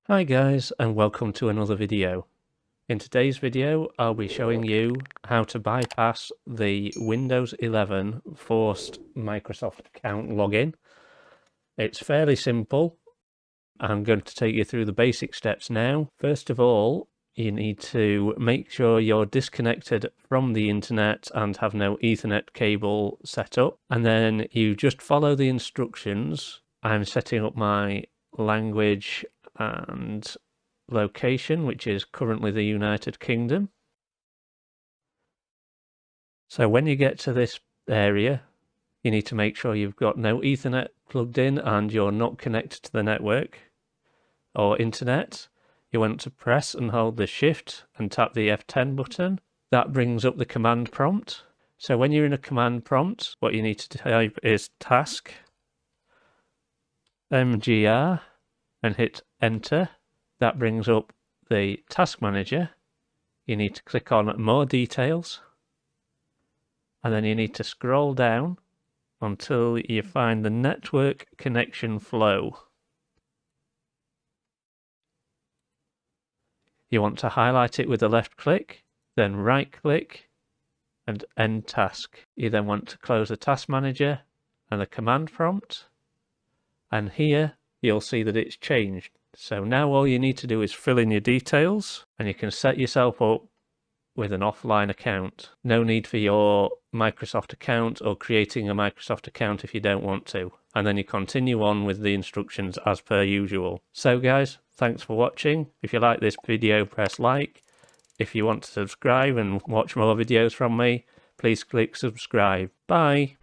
Hi guys, and welcome to another video. In today's video I'll be showing you how to bypass the Windows 11 forced Microsoft account login. It's fairly simple. I'm going to take you through the basic steps now. First of all, you need to make sure you're disconnected from the internet and have no Ethernet cable set up, and then you just follow the instructions. I'm setting up my language and location, which is currently the United Kingdom. So when you get to this area, you need to make sure you've got no Ethernet plugged in and you're not connected to the network or internet. You want to press and hold the Shift and tap the F10 button. That brings up the command prompt. So when you're in a command prompt, what you need to type is task mgr and hit enter. That brings up the task manager. You need to click on more details, and then you need to scroll down until you find the network connection flow. You want to highlight it with a left click, then right click and end task. You then want to close the task manager and the command prompt, and here you'll see that it's changed. So now all you need to do is fill in your details and you can set yourself up with an offline account. No need for your Microsoft account or creating a Microsoft account if you don't want to. And then you continue on with the instructions as per usual. So guys, thanks for watching. If you like this video, press like. If you want to subscribe and watch more videos from me, please click subscribe. Bye.